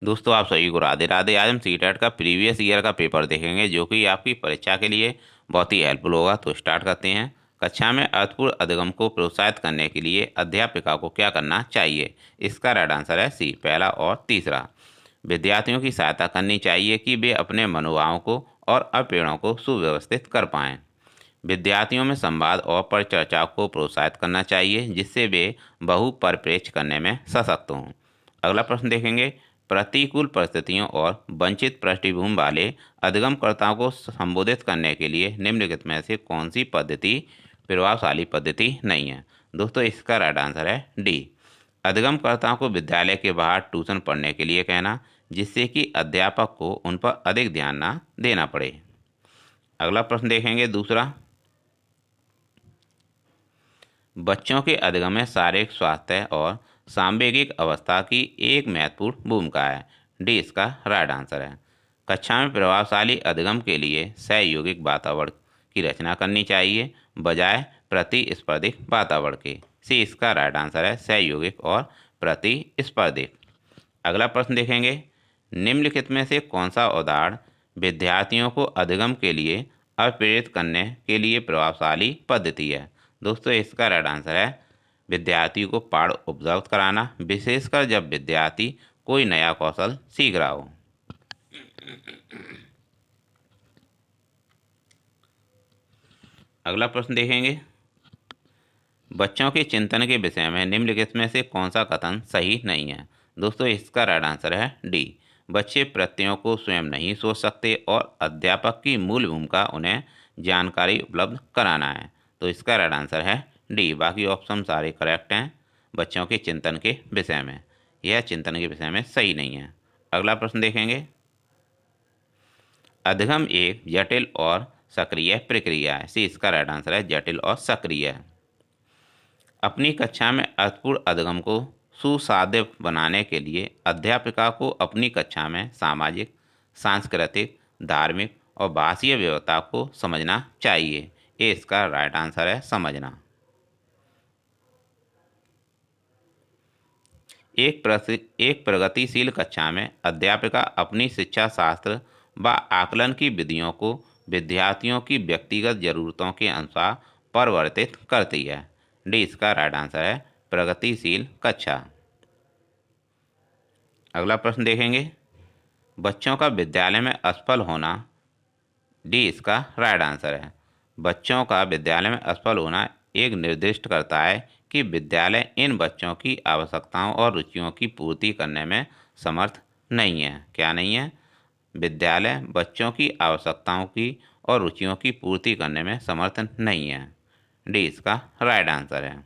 दोस्तों आप सभी को राधे राधे। आज हम सीटेट का प्रीवियस ईयर का पेपर देखेंगे जो कि आपकी परीक्षा के लिए बहुत ही हेल्पफुल होगा। तो स्टार्ट करते हैं। कक्षा में अर्थपूर्ण अधिगम को प्रोत्साहित करने के लिए अध्यापिका को क्या करना चाहिए? इसका राइट आंसर है सी, पहला और तीसरा। विद्यार्थियों की सहायता करनी चाहिए कि वे अपने मनोभावों को और अपेड़ों को सुव्यवस्थित कर पाएं। विद्यार्थियों में संवाद और परिचर्चा को प्रोत्साहित करना चाहिए जिससे वे बहुपरिप्रेक्ष्य करने में सशक्त हों। अगला प्रश्न देखेंगे। प्रतिकूल परिस्थितियों और वंचित पृष्ठभूमि वाले अधिगमकर्ताओं को संबोधित करने के लिए निम्नलिखित में से कौन सी पद्धति प्रभावशाली पद्धति नहीं है? दोस्तों इसका राइट आंसर है डी, अधिगमकर्ताओं को विद्यालय के बाहर ट्यूशन पढ़ने के लिए कहना, जिससे कि अध्यापक को उन पर अधिक ध्यान न देना पड़े। अगला प्रश्न देखेंगे दूसरा। बच्चों के अधिगम में शारीरिक स्वास्थ्य और सांवेगिक अवस्था की एक महत्वपूर्ण भूमिका है। डी इसका राइट आंसर है। कक्षा में प्रभावशाली अधिगम के लिए सहयोगिक वातावरण की रचना करनी चाहिए बजाय प्रतिस्पर्धी वातावरण के। सी इसका राइट आंसर है, सहयोगिक और प्रतिस्पर्धी। अगला प्रश्न देखेंगे। निम्नलिखित में से कौन सा उदाहरण विद्यार्थियों को अधिगम के लिए अप्रेरित करने के लिए प्रभावशाली पद्धति है? दोस्तों इसका राइट आंसर है विद्यार्थियों को पाठ उपलब्ध कराना, विशेषकर जब विद्यार्थी कोई नया कौशल सीख रहा हो। अगला प्रश्न देखेंगे। बच्चों के चिंतन के विषय में निम्नलिखित में से कौन सा कथन सही नहीं है? दोस्तों इसका राइट आंसर है डी, बच्चे प्रत्ययों को स्वयं नहीं सोच सकते और अध्यापक की मूल भूमिका उन्हें जानकारी उपलब्ध कराना है। तो इसका राइट आंसर है डी, बाकी ऑप्शन सारे करेक्ट हैं बच्चों के चिंतन के विषय में। यह चिंतन के विषय में सही नहीं है। अगला प्रश्न देखेंगे। अधिगम एक जटिल और सक्रिय प्रक्रिया है। सी इसका राइट आंसर है जटिल और सक्रिय। अपनी कक्षा में अर्थपूर्ण अधिगम को सुसाध्य बनाने के लिए अध्यापिका को अपनी कक्षा में सामाजिक, सांस्कृतिक, धार्मिक और भाषीय व्यवस्था को समझना चाहिए। ये इसका राइट आंसर है, समझना। एक प्रगतिशील कक्षा में अध्यापिका अपनी शिक्षा शास्त्र व आकलन की विधियों को विद्यार्थियों की व्यक्तिगत जरूरतों के अनुसार परिवर्तित करती है। डी इसका राइट आंसर है, प्रगतिशील कक्षा। अगला प्रश्न देखेंगे। बच्चों का विद्यालय में असफल होना, डी इसका राइट आंसर है। बच्चों का विद्यालय में असफल होना एक निर्दिष्ट करता है कि विद्यालय इन बच्चों की आवश्यकताओं और रुचियों की पूर्ति करने में समर्थ नहीं है। क्या नहीं है? विद्यालय बच्चों की आवश्यकताओं की और रुचियों की पूर्ति करने में समर्थ नहीं है। डी इसका राइट आंसर है।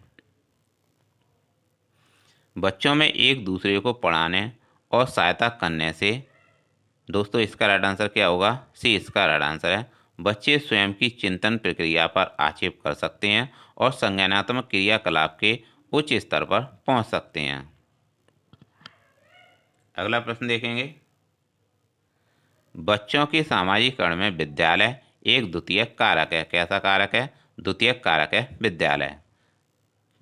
बच्चों में एक दूसरे को पढ़ाने और सहायता करने से, दोस्तों इसका राइट आंसर क्या होगा? सी इसका राइट आंसर है। बच्चे स्वयं की चिंतन प्रक्रिया पर आक्षेप कर सकते हैं और संज्ञानात्मक क्रियाकलाप के उच्च स्तर पर पहुंच सकते हैं। अगला प्रश्न देखेंगे। बच्चों के सामाजिकरण में विद्यालय एक द्वितीयक कारक है। कैसा कारक है? द्वितीयक कारक है विद्यालय।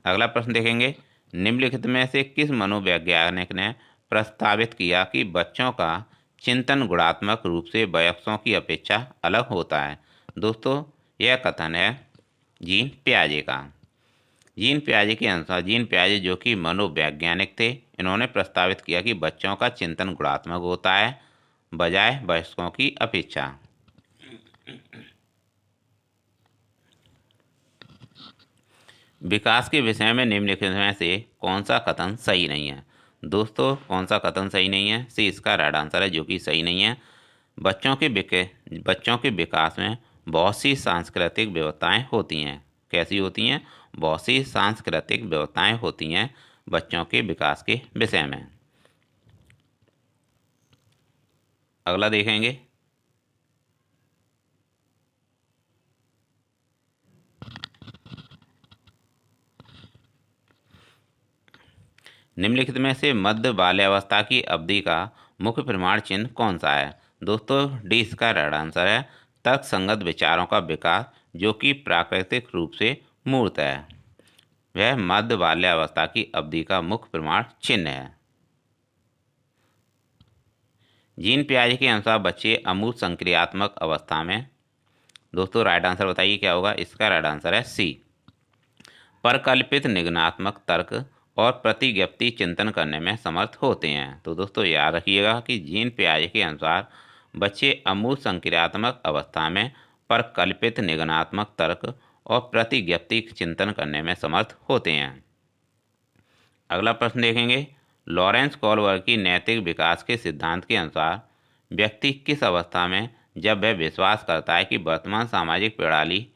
अगला प्रश्न देखेंगे। निम्नलिखित में से किस मनोवैज्ञानिक ने प्रस्तावित किया कि बच्चों का चिंतन गुणात्मक रूप से वयस्कों की अपेक्षा अलग होता है? दोस्तों यह कथन है जीन पियाजे का। जीन पियाजे के अनुसार, जीन पियाजे जो कि मनोवैज्ञानिक थे, इन्होंने प्रस्तावित किया कि बच्चों का चिंतन गुणात्मक होता है बजाय वयस्कों की अपेक्षा। विकास के विषय में निम्नलिखित में से कौन सा कथन सही नहीं है? दोस्तों कौन सा कथन सही नहीं है? सी इसका राइट आंसर है, जो कि सही नहीं है। बच्चों के विकास में बहुत सी सांस्कृतिक व्यवस्थाएं होती हैं। कैसी होती हैं? बहुत सी सांस्कृतिक व्यवस्थाएं होती हैं बच्चों के विकास के विषय में। अगला देखेंगे। निम्नलिखित में से मध्य बाल्यावस्था की अवधि का मुख्य प्रमाण चिन्ह कौन सा है? दोस्तों डी इसका राइट आंसर है, तर्कसंगत विचारों का विकास जो कि प्राकृतिक रूप से मूर्त है। वह मध्य बाल्यावस्था की अवधि का मुख्य प्रमाण चिन्ह है। जीन पियाजे के अनुसार बच्चे अमूर्त संक्रियात्मक अवस्था में, दोस्तों राइट आंसर बताइए क्या होगा। इसका राइट आंसर है सी, परकल्पित निगमनात्मक तर्क और प्रतिज्ञप्ति चिंतन करने में समर्थ होते हैं। तो दोस्तों याद रखिएगा कि जीन पियाजे के अनुसार बच्चे अमूर्त संक्रियात्मक अवस्था में परकल्पित निगमनात्मक तर्क और प्रतिज्ञप्ति चिंतन करने में समर्थ होते हैं। अगला प्रश्न देखेंगे, लॉरेंस कोलबर्ग की नैतिक विकास के सिद्धांत के अनुसार व्यक्ति किस अवस्था में, जब वह विश्वास करता है कि वर्तमान सामाजिक प्रणाली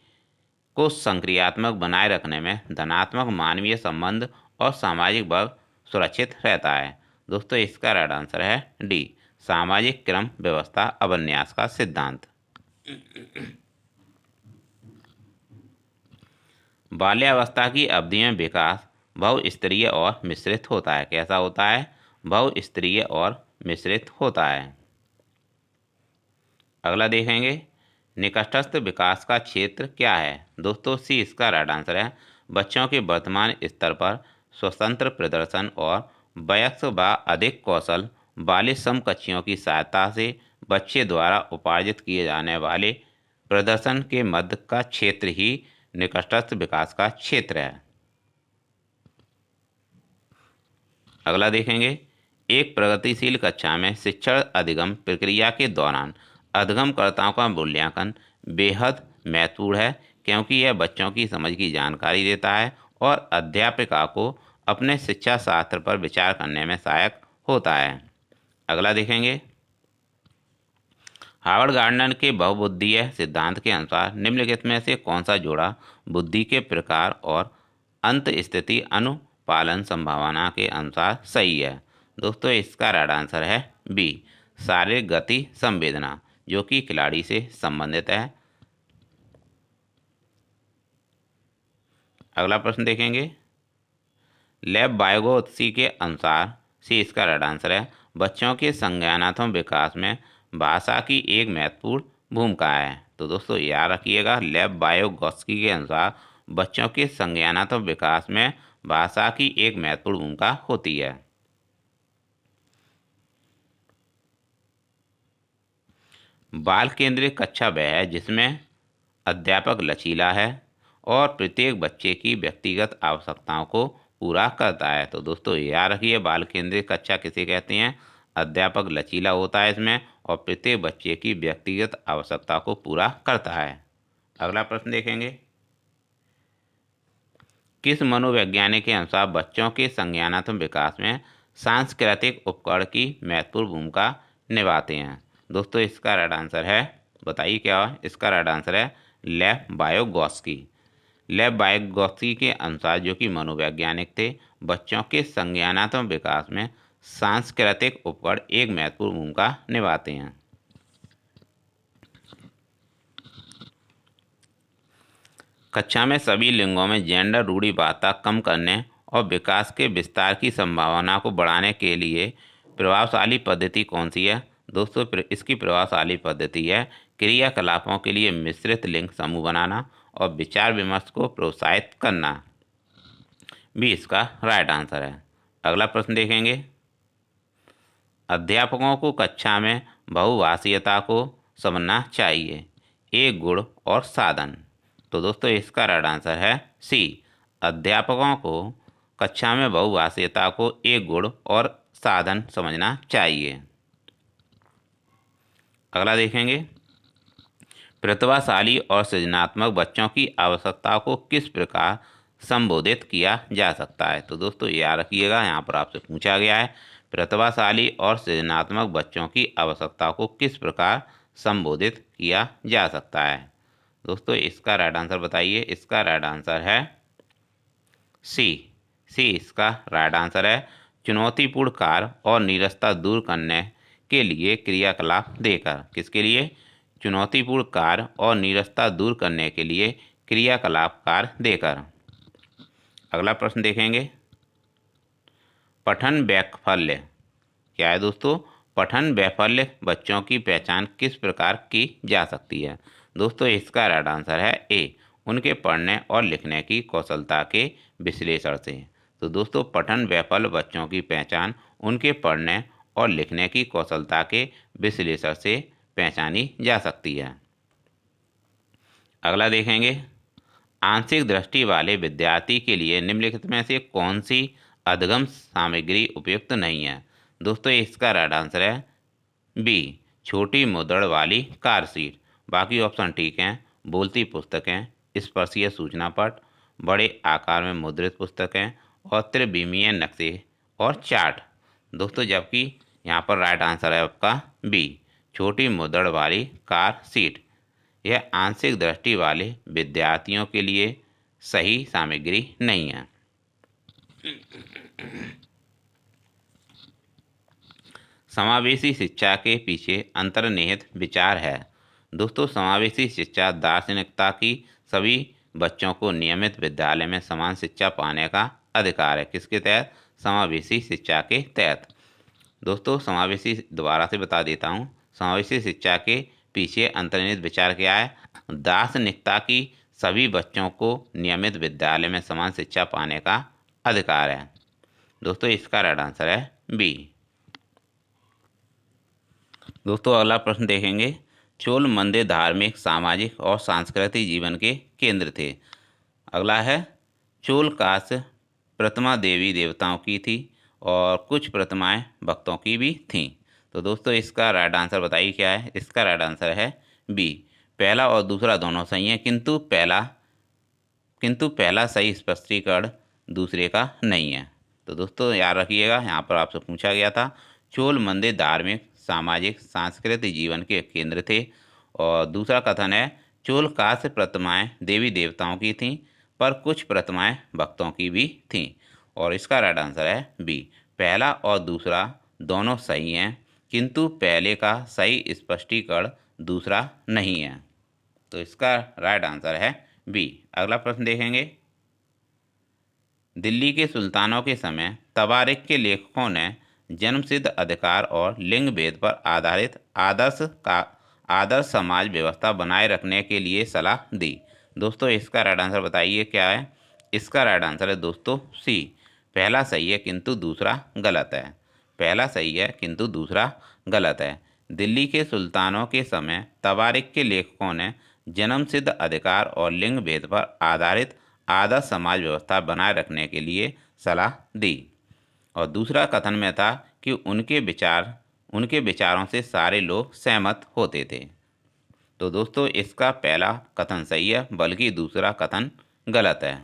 को संक्रियात्मक बनाए रखने में धनात्मक मानवीय संबंध और सामाजिक वर्ग सुरक्षित रहता है। दोस्तों इसका राइट आंसर है डी, सामाजिक क्रम व्यवस्था अभिन्यास का सिद्धांत। बाल्यावस्था की अवधि में विकास बहुस्तरीय और मिश्रित होता है। कैसा होता है? बहुस्तरीय और मिश्रित होता है। अगला देखेंगे, निकटस्थ विकास का क्षेत्र क्या है? दोस्तों सी इसका राइट आंसर है। बच्चों के वर्तमान स्तर पर स्वतंत्र प्रदर्शन और वयस्क व अधिक कौशल वाले समकक्षियों की सहायता से बच्चे द्वारा उपार्जित किए जाने वाले प्रदर्शन के मध्य का क्षेत्र ही निकटस्थ विकास का क्षेत्र है। अगला देखेंगे, एक प्रगतिशील कक्षा में शिक्षण अधिगम प्रक्रिया के दौरान अधिगमकर्ताओं का मूल्यांकन बेहद महत्वपूर्ण है, क्योंकि यह बच्चों की समझ की जानकारी देता है और अध्यापिका को अपने शिक्षा शास्त्र पर विचार करने में सहायक होता है। अगला देखेंगे, हार्वर्ड गार्डनर के बहुबुद्धिय सिद्धांत के अनुसार निम्नलिखित में से कौन सा जोड़ा बुद्धि के प्रकार और अंत स्थिति अनुपालन संभावना के अनुसार सही है? दोस्तों इसका राइट आंसर है बी, शारीरिक गति संवेदना, जो कि खिलाड़ी से संबंधित है। अगला प्रश्न देखेंगे, लेब वाइगोत्स्की के अनुसार सी इसका राइट आंसर है, बच्चों के संज्ञानात्मक विकास में भाषा की एक महत्वपूर्ण भूमिका है। तो दोस्तों याद रखिएगा, लेब वाइगोत्स्की के अनुसार बच्चों के संज्ञानात्मक विकास में भाषा की एक महत्वपूर्ण भूमिका होती है। बाल केंद्रित कक्षा वह है जिसमें अध्यापक लचीला है और प्रत्येक बच्चे की व्यक्तिगत आवश्यकताओं को पूरा करता है। तो दोस्तों याद रखिए, बाल केंद्रित कक्षा किसे कहते हैं? अध्यापक लचीला होता है इसमें और प्रत्येक बच्चे की व्यक्तिगत आवश्यकता को पूरा करता है। अगला प्रश्न देखेंगे, किस मनोवैज्ञानिक के अनुसार बच्चों के संज्ञानात्मक विकास में सांस्कृतिक उपकरण की महत्वपूर्ण भूमिका निभाते हैं? दोस्तों इसका राइट आंसर है, बताइए क्या है? इसका राइट आंसर है लेव वाइगोत्स्की। लेव वाइगोत्स्की के अनुसार, जो कि मनोवैज्ञानिक थे, बच्चों के संज्ञानात्मक विकास में सांस्कृतिक उपकरण एक महत्वपूर्ण भूमिका निभाते हैं। कक्षा में सभी लिंगों में जेंडर रूढ़िवादिता कम करने और विकास के विस्तार की संभावना को बढ़ाने के लिए प्रभावशाली पद्धति कौन सी है? दोस्तों इसकी प्रभावशाली पद्धति है क्रियाकलापों के लिए मिश्रित लिंग समूह बनाना और विचार विमर्श को प्रोत्साहित करना। भी इसका राइट आंसर है। अगला प्रश्न देखेंगे, अध्यापकों को कक्षा में बहुभाषीयता को समझना चाहिए, एक गुण और साधन। तो दोस्तों इसका राइट आंसर है सी, अध्यापकों को कक्षा में बहुभाषीयता को एक गुण और साधन समझना चाहिए। अगला देखेंगे, प्रतिभाशाली और सृजनात्मक बच्चों की आवश्यकताओं को किस प्रकार संबोधित किया जा सकता है? तो दोस्तों याद रखिएगा, यहाँ पर आपसे पूछा गया है प्रतिभाशाली और सृजनात्मक बच्चों की आवश्यकताओं को किस प्रकार संबोधित किया जा सकता है? दोस्तों इसका राइट आंसर बताइए। इसका राइट आंसर है सी, इसका राइट आंसर है चुनौतीपूर्ण कार्य और नीरसता दूर करने के लिए क्रियाकलाप देकर। किसके लिए? चुनौतीपूर्ण कार्य और नीरसता दूर करने के लिए क्रियाकलाप कार्य देकर। अगला प्रश्न देखेंगे, पठन वैफल्य क्या है? दोस्तों पठन वैफल्य बच्चों की पहचान किस प्रकार की जा सकती है? दोस्तों इसका राइट आंसर है ए, उनके पढ़ने और लिखने की कौशलता के विश्लेषण से। तो दोस्तों पठन वैफल्य बच्चों की पहचान उनके पढ़ने और लिखने की कौशलता के विश्लेषण से पहचानी जा सकती है। अगला देखेंगे, आंशिक दृष्टि वाले विद्यार्थी के लिए निम्नलिखित में से कौन सी अधिगम सामग्री उपयुक्त नहीं है। दोस्तों इसका राइट आंसर है बी, छोटी मुद्रण वाली कार सीट। बाकी ऑप्शन ठीक हैं। बोलती पुस्तकें, स्पर्शीय सूचना पट, बड़े आकार में मुद्रित पुस्तकें और त्रिविमीय नक्शे और चार्ट। दोस्तों जबकि यहाँ पर राइट आंसर है आपका बी, छोटी मुद्रण वाली कार सीट। यह आंशिक दृष्टि वाले विद्यार्थियों के लिए सही सामग्री नहीं है। समावेशी शिक्षा के पीछे अंतर्निहित विचार है। दोस्तों समावेशी शिक्षा दार्शनिकता की सभी बच्चों को नियमित विद्यालय में समान शिक्षा पाने का अधिकार है। किसके तहत? समावेशी शिक्षा के तहत। दोस्तों समावेशी दोबारा से बता देता हूँ, समावेशी शिक्षा के पीछे अंतर्निहित विचार क्या है? दार्शनिकता की सभी बच्चों को नियमित विद्यालय में समान शिक्षा पाने का अधिकार है। दोस्तों इसका राइट आंसर है बी। दोस्तों अगला प्रश्न देखेंगे, चोल मंदिर धार्मिक, सामाजिक और सांस्कृतिक जीवन के केंद्र थे। अगला है, चोल काश प्रतिमा देवी देवताओं की थी और कुछ प्रतिमाएं भक्तों की भी थीं। तो दोस्तों इसका राइट आंसर बताइए क्या है? इसका राइट आंसर है बी, पहला और दूसरा दोनों सही हैं, किंतु पहला सही स्पष्टीकरण दूसरे का नहीं है। तो दोस्तों याद रखिएगा, यहाँ पर आपसे पूछा गया था चोल मंदिर धार्मिक, सामाजिक, सांस्कृतिक जीवन के केंद्र थे और दूसरा कथन है चोल कांस्य प्रतिमाएं देवी देवताओं की थीं पर कुछ प्रतिमाएं भक्तों की भी थीं। और इसका राइट आंसर है बी, पहला और दूसरा दोनों सही हैं किंतु पहले का सही स्पष्टीकरण दूसरा नहीं है। तो इसका राइट आंसर है बी। अगला प्रश्न देखेंगे, दिल्ली के सुल्तानों के समय तवारीख के लेखकों ने जन्मसिद्ध अधिकार और लिंग भेद पर आधारित आदर्श समाज व्यवस्था बनाए रखने के लिए सलाह दी। दोस्तों इसका राइट आंसर बताइए क्या है? इसका राइट आंसर है दोस्तों सी, पहला सही है किंतु दूसरा गलत है। पहला सही है किंतु दूसरा गलत है। दिल्ली के सुल्तानों के समय तवारीख के लेखकों ने जन्मसिद्ध अधिकार और लिंग भेद पर आधारित आदर्श समाज व्यवस्था बनाए रखने के लिए सलाह दी। और दूसरा कथन में था कि उनके विचारों से सारे लोग सहमत होते थे। तो दोस्तों इसका पहला कथन सही है बल्कि दूसरा कथन गलत है।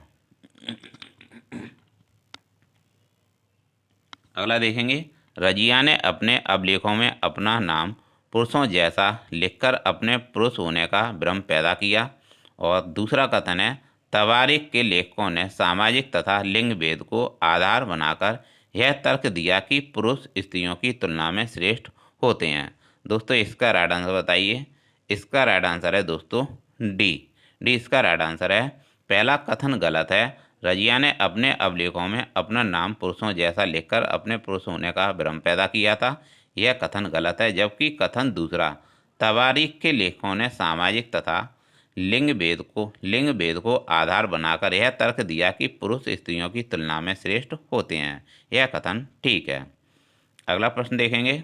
अगला देखेंगे, रजिया ने अपने अभिलेखों में अपना नाम पुरुषों जैसा लिखकर अपने पुरुष होने का भ्रम पैदा किया। और दूसरा कथन है तवारीख के लेखकों ने सामाजिक तथा लिंग भेद को आधार बनाकर यह तर्क दिया कि पुरुष स्त्रियों की तुलना में श्रेष्ठ होते हैं। दोस्तों इसका राइट आंसर बताइए। इसका राइट आंसर है दोस्तों डी। इसका राइट आंसर है। पहला कथन गलत है। रजिया ने अपने अभिलेखों में अपना नाम पुरुषों जैसा लिखकर अपने पुरुष होने का भ्रम पैदा किया था, यह कथन गलत है। जबकि कथन दूसरा, तवारीख के लेखकों ने सामाजिक तथा लिंग भेद को आधार बनाकर यह तर्क दिया कि पुरुष स्त्रियों की तुलना में श्रेष्ठ होते हैं, यह कथन ठीक है। अगला प्रश्न देखेंगे,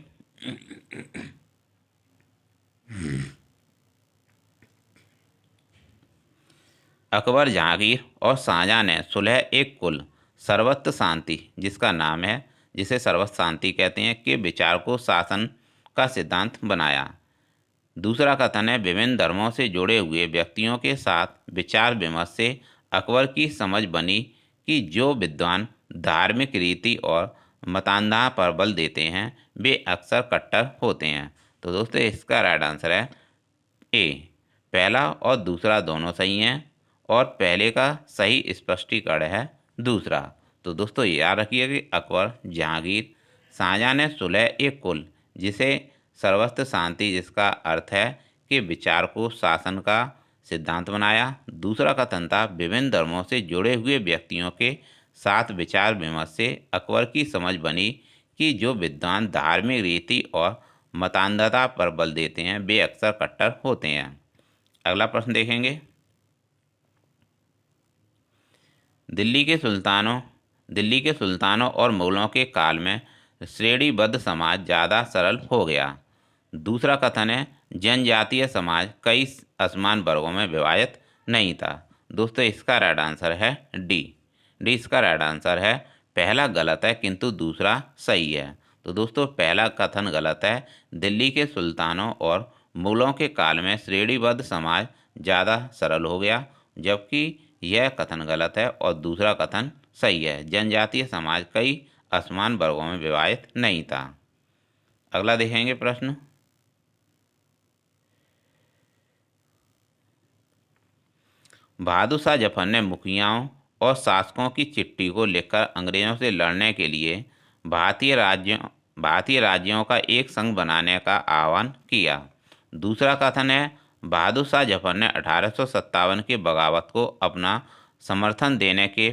अकबर, जहांगीर और शाहजहां ने सुलह एक कुल सर्वत्र शांति, जिसे सर्वत्र शांति कहते हैं, के विचार को शासन का सिद्धांत बनाया। दूसरा कथन है विभिन्न धर्मों से जुड़े हुए व्यक्तियों के साथ विचार विमर्श से अकबर की समझ बनी कि जो विद्वान धार्मिक रीति और मतान्धा पर बल देते हैं वे अक्सर कट्टर होते हैं। तो दोस्तों इसका राइट आंसर है ए, पहला और दूसरा दोनों सही हैं और पहले का सही स्पष्टीकरण है दूसरा। तो दोस्तों याद रखिए कि अकबर, जहांगीर, शाहजहां ने सुलह एक कुल, जिसे सर्वत्र शांति, जिसका अर्थ है कि विचार को शासन का सिद्धांत बनाया। दूसरा कथन था विभिन्न धर्मों से जुड़े हुए व्यक्तियों के साथ विचार विमर्श से अकबर की समझ बनी कि जो विद्वान धार्मिक रीति और मतान्धता पर बल देते हैं वे अक्सर कट्टर होते हैं। अगला प्रश्न देखेंगे, दिल्ली के सुल्तानों और मुगलों के काल में श्रेणीबद्ध समाज ज़्यादा सरल हो गया। दूसरा कथन है जनजातीय समाज कई असमान वर्गों में विभाजित नहीं था। दोस्तों इसका राइट आंसर है डी। डी इसका राइट आंसर है। पहला गलत है किंतु दूसरा सही है। तो दोस्तों पहला कथन गलत है। दिल्ली के सुल्तानों और मुगलों के काल में श्रेणीबद्ध समाज ज़्यादा सरल हो गया, जबकि यह कथन गलत है और दूसरा कथन सही है। जनजातीय समाज कई असमान वर्गों में विभाजित नहीं था। अगला देखेंगे प्रश्न। बहादुर शाह जफर ने मुखियाओं और शासकों की चिट्ठी को लिखकर अंग्रेजों से लड़ने के लिए भारतीय राज्यों का एक संघ बनाने का आह्वान किया। दूसरा कथन है बहादुर शाह जफर ने 1857 की बगावत को अपना समर्थन देने के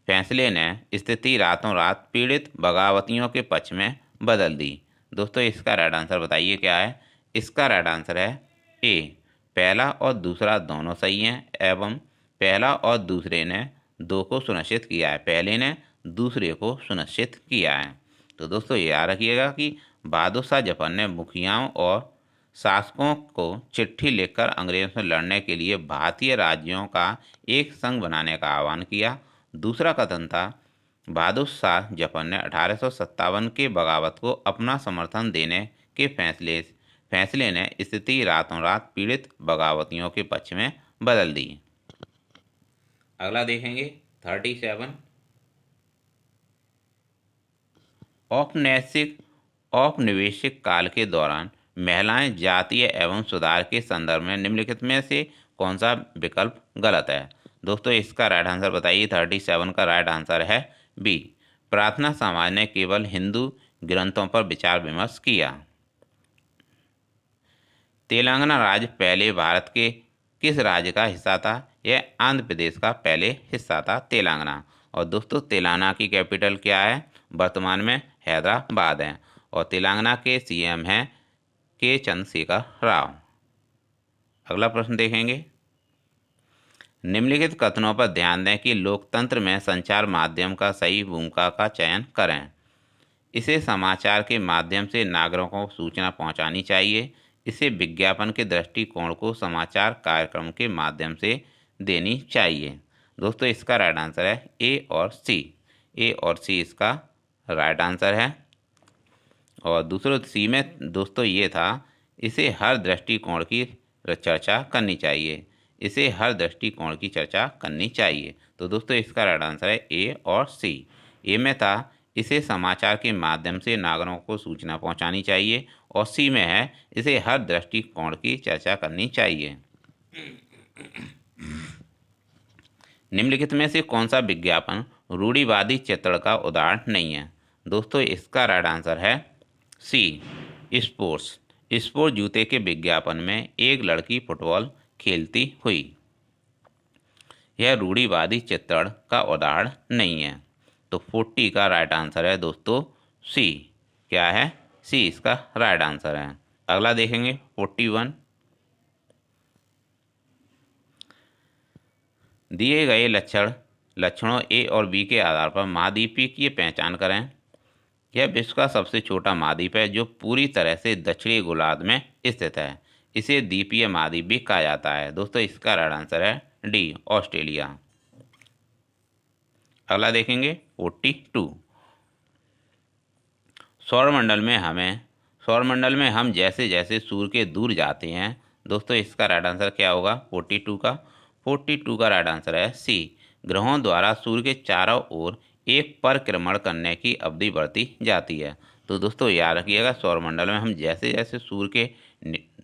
फैसले ने स्थिति रातों रात पीड़ित बगावतियों के पक्ष में बदल दी। दोस्तों इसका राइट आंसर बताइए क्या है। इसका राइट आंसर है ए। पहला और दूसरा दोनों सही हैं एवं पहला और दूसरे ने दो को सुनिश्चित किया है, पहले ने दूसरे को सुनिश्चित किया है। तो दोस्तों याद रखिएगा कि बहादुर शाह जफर ने मुखियाओं और शासकों को चिट्ठी लिखकर अंग्रेजों से लड़ने के लिए भारतीय राज्यों का एक संघ बनाने का आह्वान किया। दूसरा कथन था बहादुर शाह जफर ने 1857 के बगावत को अपना समर्थन देने के फैसले ने स्थिति रातों रात पीड़ित बगावतियों के पक्ष में बदल दी। अगला देखेंगे 37। औपनिवेशिक काल के दौरान महिलाएं जातीय एवं सुधार के संदर्भ में निम्नलिखित में से कौन सा विकल्प गलत है। दोस्तों इसका राइट आंसर बताइए। 37 का राइट आंसर है बी। प्रार्थना समाज ने केवल हिंदू ग्रंथों पर विचार विमर्श किया। तेलंगाना राज्य पहले भारत के किस राज्य का हिस्सा था। यह आंध्र प्रदेश का पहले हिस्सा था तेलंगाना। और दोस्तों तेलंगाना की कैपिटल क्या है, वर्तमान में हैदराबाद है। और तेलंगाना के सीएम हैं के चंद्रशेखर राव। अगला प्रश्न देखेंगे। निम्नलिखित कथनों पर ध्यान दें कि लोकतंत्र में संचार माध्यम का सही भूमिका का चयन करें। इसे समाचार के माध्यम से नागरिकों को सूचना पहुंचानी चाहिए। इसे विज्ञापन के दृष्टिकोण को समाचार कार्यक्रम के माध्यम से देनी चाहिए। दोस्तों इसका राइट आंसर है ए और सी। ए और सी इसका राइट आंसर है। और दूसरे सी में दोस्तों ये था इसे हर दृष्टिकोण की चर्चा करनी चाहिए। इसे हर दृष्टिकोण की चर्चा करनी चाहिए। तो दोस्तों इसका राइट आंसर है ए और सी। ए में था इसे समाचार के माध्यम से नागरिकों को सूचना पहुंचानी चाहिए और सी में है इसे हर दृष्टिकोण की चर्चा करनी चाहिए। निम्नलिखित में से कौन सा विज्ञापन रूढ़िवादी चित्रण का उदाहरण नहीं है। दोस्तों इसका राइट आंसर है सी। स्पोर्ट्स जूते के विज्ञापन में एक लड़की फुटबॉल खेलती हुई, यह रूढ़िवादी चित्रण का उदाहरण नहीं है। तो 40 का राइट आंसर है दोस्तों सी। क्या है, सी इसका राइट आंसर है। अगला देखेंगे 41। दिए गए लक्षणों ए और बी के आधार पर महाद्वीपीय की पहचान करें। यह विश्व का सबसे छोटा महाद्वीप है जो पूरी तरह से दक्षिणी गोलार्ध में स्थित है। इसे द्वीपीय महाद्वीप भी कहा जाता है। दोस्तों इसका राइट आंसर है डी, ऑस्ट्रेलिया। अगला देखेंगे 42। सौरमंडल में हम जैसे जैसे सूर्य के दूर जाते हैं। दोस्तों इसका राइट आंसर क्या होगा 42 का। 42 का राइट आंसर है सी। ग्रहों द्वारा सूर्य के चारों ओर एक परिक्रमण करने की अवधि बढ़ती जाती है। तो दोस्तों याद रखिएगा सौरमंडल में हम जैसे जैसे सूर्य के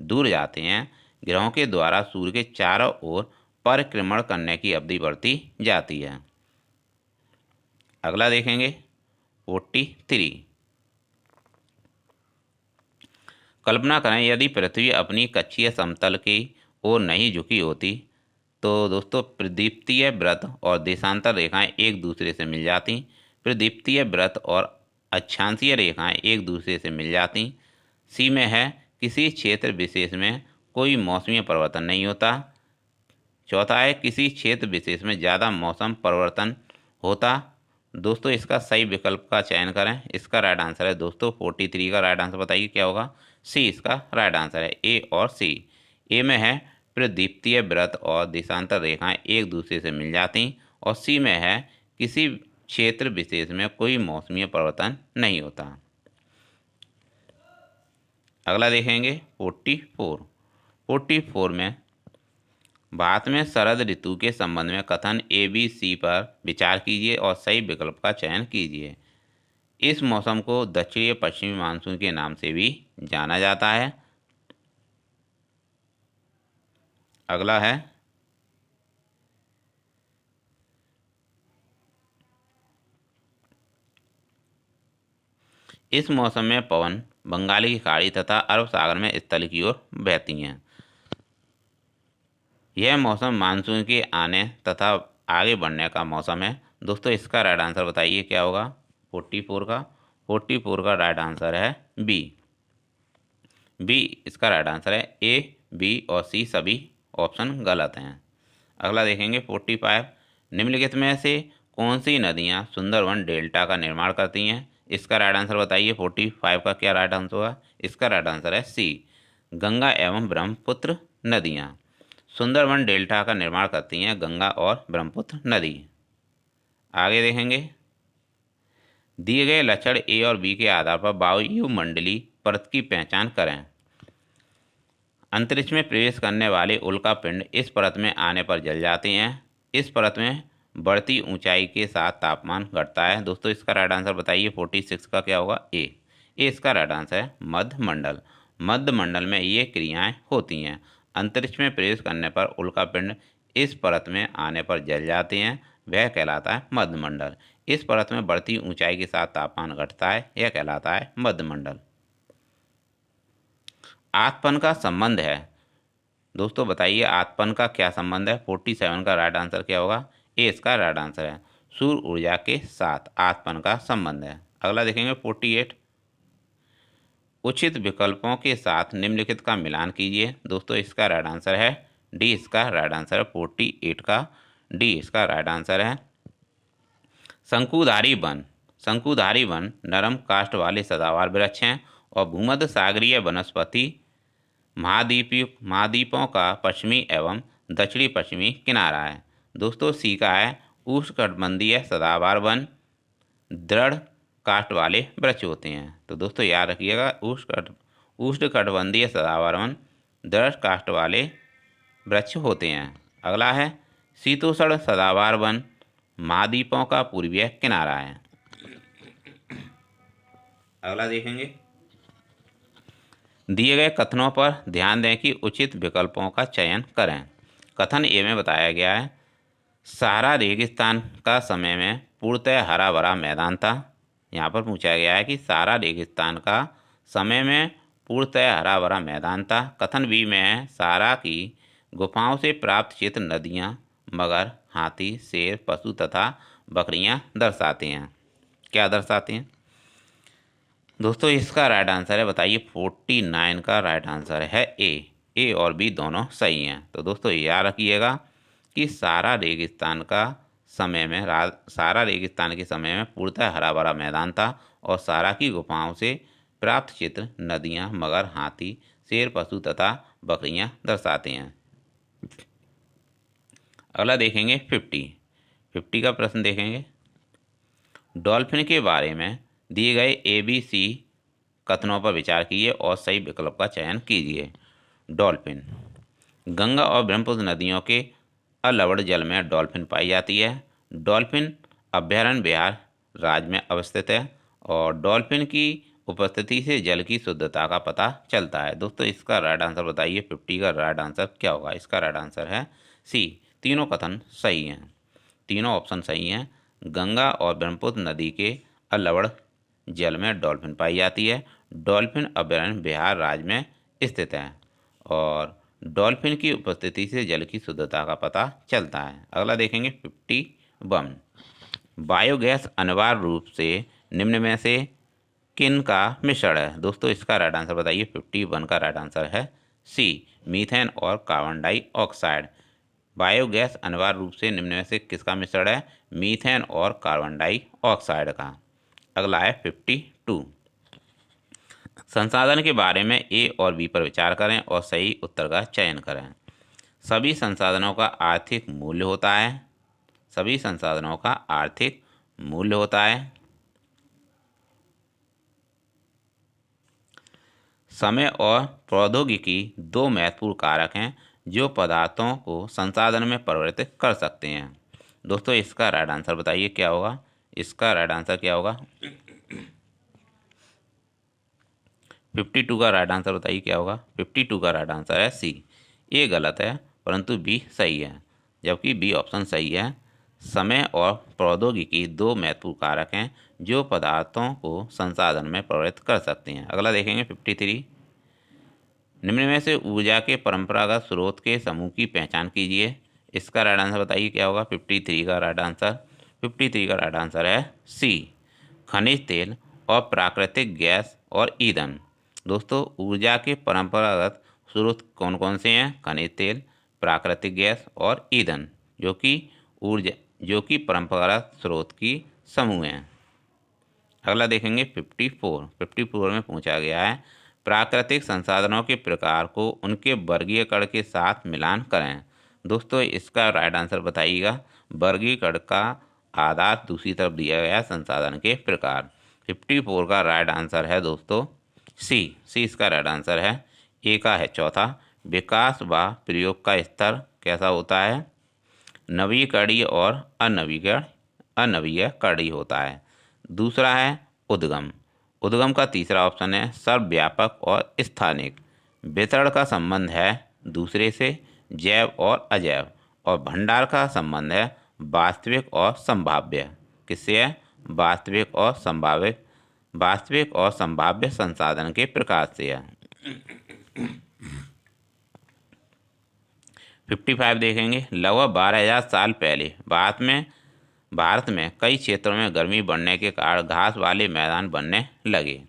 दूर जाते हैं ग्रहों के द्वारा सूर्य के चारों ओर परिक्रमण करने की अवधि बढ़ती जाती है। अगला देखेंगे 43। कल्पना करें यदि पृथ्वी अपनी कक्षीय समतल की ओर नहीं झुकी होती तो दोस्तों प्रदीप्तीय वृत्त और देशांतर रेखाएं एक दूसरे से मिल जाती। प्रदीप्तीय वृत्त और अक्षांशीय रेखाएं एक दूसरे से मिल जाती। सी में है किसी क्षेत्र विशेष में कोई मौसमी परिवर्तन नहीं होता। चौथा है किसी क्षेत्र विशेष में ज़्यादा मौसम परिवर्तन होता। दोस्तों इसका सही विकल्प का चयन करें। इसका राइट आंसर है दोस्तों 43 का राइट आंसर बताइए क्या होगा। सी इसका राइट आंसर है, ए और सी। ए में है प्रदीप्तीय वृत्त और देशांतर रेखाएं एक दूसरे से मिल जाती, और सी में है किसी क्षेत्र विशेष में कोई मौसमी परिवर्तन नहीं होता। अगला देखेंगे 44 में भारत में शरद ऋतु के संबंध में कथन ए बी सी पर विचार कीजिए और सही विकल्प का चयन कीजिए। इस मौसम को दक्षिणी पश्चिमी मानसून के नाम से भी जाना जाता है। अगला है इस मौसम में पवन बंगाल की खाड़ी तथा अरब सागर में स्थल की ओर बहती हैं। यह मौसम मानसून के आने तथा आगे बढ़ने का मौसम है। दोस्तों इसका राइट आंसर बताइए क्या होगा। 44 का राइट आंसर है बी। बी इसका राइट आंसर है। ए बी और सी सभी ऑप्शन गलत हैं। अगला देखेंगे 45। निम्नलिखित में से कौन सी नदियां सुंदरवन डेल्टा का निर्माण करती हैं। इसका राइट आंसर बताइए। 45 का क्या राइट आंसर होगा। इसका राइट आंसर है सी, गंगा एवं ब्रह्मपुत्र नदियां सुंदरवन डेल्टा का निर्माण करती हैं, गंगा और ब्रह्मपुत्र नदी। आगे देखेंगे दिए गए लक्षण ए और बी के आधार पर वायुमंडलीय परत की पहचान करें। अंतरिक्ष में प्रवेश करने वाले उल्का पिंड इस परत में आने पर जल जाते हैं। इस परत में बढ़ती ऊंचाई के साथ तापमान घटता है। दोस्तों इसका राइट आंसर बताइए। 46 का क्या होगा। ए इसका राइट आंसर है मध्य मंडल। मध्य मंडल में ये क्रियाएं होती हैं। अंतरिक्ष में प्रवेश करने पर उल्का पिंड इस परत में आने पर जल जाते हैं, वह कहलाता है मध्य मंडल। इस परत में बढ़ती ऊंचाई के साथ तापमान घटता है, यह कहलाता है मध्य मंडल। आतपन का संबंध है। दोस्तों बताइए आतपन का क्या संबंध है। 47 का राइट आंसर क्या होगा। ए इसका राइट आंसर है। सूर्य ऊर्जा के साथ आतपन का संबंध है। अगला देखेंगे 48। उचित विकल्पों के साथ निम्नलिखित का मिलान कीजिए। दोस्तों इसका राइट आंसर है डी इसका राइट आंसर है। 48 का डी इसका राइट आंसर है। शंकुधारी वन नरम काष्ठ वाले सदाबहार वृक्ष हैं और भूमध्य सागरीय वनस्पति महाद्वीपों का पश्चिमी एवं दक्षिणी पश्चिमी किनारा है। दोस्तों सी का है उष्णकटिबंधीय सदाबहार वन दृढ़ काष्ठ वाले वृक्ष होते हैं। तो दोस्तों याद रखिएगा उष्णकटिबंधीय सदाबहार वन दृढ़ काष्ठ वाले वृक्ष होते हैं। अगला है शीतोष्ण सदाबहार वन महाद्वीपों का पूर्वीय किनारा है। अगला देखेंगे दिए गए कथनों पर ध्यान दें कि उचित विकल्पों का चयन करें। कथन ए में बताया गया है सहारा रेगिस्तान का समय में पूर्णतः हरा भरा मैदान था। यहाँ पर पूछा गया है कि सहारा रेगिस्तान का समय में पूर्णतः हरा भरा मैदान था। कथन बी में है सहारा की गुफाओं से प्राप्त चित्र नदियाँ, मगर, हाथी, शेर, पशु तथा बकरियाँ दर्शाते हैं। क्या दर्शाते हैं। दोस्तों इसका राइट आंसर है बताइए। 49 का राइट आंसर है ए और बी दोनों सही हैं। तो दोस्तों याद रखिएगा कि सहारा रेगिस्तान के समय में पूर्णतः हरा भरा मैदान था और सहारा की गुफाओं से प्राप्त चित्र नदियाँ, मगर, हाथी, शेर, पशु तथा बकरियाँ दर्शाते हैं। अगला देखेंगे 50 का प्रश्न देखेंगे। डॉल्फिन के बारे में दिए गए ए बी सी कथनों पर विचार कीजिए और सही विकल्प का चयन कीजिए। डॉल्फिन गंगा और ब्रह्मपुत्र नदियों के अलवड़ जल में डॉल्फिन पाई जाती है। डॉल्फिन अभयारण्य बिहार राज्य में अवस्थित है और डॉल्फिन की उपस्थिति से जल की शुद्धता का पता चलता है। दोस्तों इसका राइट आंसर बताइए। 50 का राइट आंसर क्या होगा। इसका राइट आंसर है सी। तीनों कथन सही हैं, तीनों ऑप्शन सही हैं। गंगा और ब्रह्मपुत्र नदी के अलवड़ जल में डॉल्फिन पाई जाती है। डॉल्फिन अभयारण्य बिहार राज्य में स्थित है और डॉल्फिन की उपस्थिति से जल की शुद्धता का पता चलता है। अगला देखेंगे 51। बायोगैस अनिवार्य रूप से निम्न में से किन का मिश्रण है। दोस्तों इसका राइट आंसर बताइए। 51 का राइट आंसर है सी, मीथेन और कार्बन डाइऑक्साइड। बायोगैस अनिवार्य रूप से निम्न में से किसका मिश्रण है? मीथेन और कार्बन डाइऑक्साइड का। अगला है 52। संसाधन के बारे में ए और बी पर विचार करें और सही उत्तर का चयन करें। सभी संसाधनों का आर्थिक मूल्य होता है। सभी संसाधनों का आर्थिक मूल्य होता है। समय और प्रौद्योगिकी दो महत्वपूर्ण कारक हैं जो पदार्थों को संसाधन में परिवर्तित कर सकते हैं। दोस्तों इसका राइट आंसर बताइए क्या होगा? इसका राइट आंसर क्या होगा? 52 का राइट आंसर बताइए क्या होगा? 52 का राइट आंसर है सी। ए गलत है परंतु बी सही है, जबकि बी ऑप्शन सही है। समय और प्रौद्योगिकी दो महत्वपूर्ण कारक हैं जो पदार्थों को संसाधन में परिवर्तित कर सकते हैं। अगला देखेंगे 53। निम्न में से ऊर्जा के परंपरागत स्रोत के समूह की पहचान कीजिए। इसका राइट आंसर बताइए क्या होगा? 53 का राइट आंसर 53 का राइट आंसर है सी, खनिज तेल और प्राकृतिक गैस और ईंधन। दोस्तों ऊर्जा के परंपरागत स्रोत कौन कौन से हैं? खनिज तेल, प्राकृतिक गैस और ईंधन, जो कि परंपरागत स्रोत की समूह हैं। अगला देखेंगे 54 में पूछा गया है प्राकृतिक संसाधनों के प्रकार को उनके वर्गीकरण के साथ मिलान करें। दोस्तों इसका राइट आंसर बताइएगा। वर्गीकरण का आधार दूसरी तरफ दिया गया संसाधन के प्रकार। 54 का राइट आंसर है दोस्तों सी इसका राइट आंसर है। ए का है चौथा, विकास व प्रयोग का स्तर कैसा होता है? नवीकरणीय और अनवीकरणीय होता है। दूसरा है उद्गम का तीसरा ऑप्शन है सर्वव्यापक और स्थानिक। वितरण का संबंध है दूसरे से, जैव और अजैव। और भंडार का संबंध है वास्तविक और संभाव्य। किससे है? वास्तविक और संभाव्य संसाधन के प्रकार से है। 55 देखेंगे। लगभग 12,000 साल पहले भारत में कई क्षेत्रों में गर्मी बढ़ने के कारण घास वाले मैदान बनने लगे।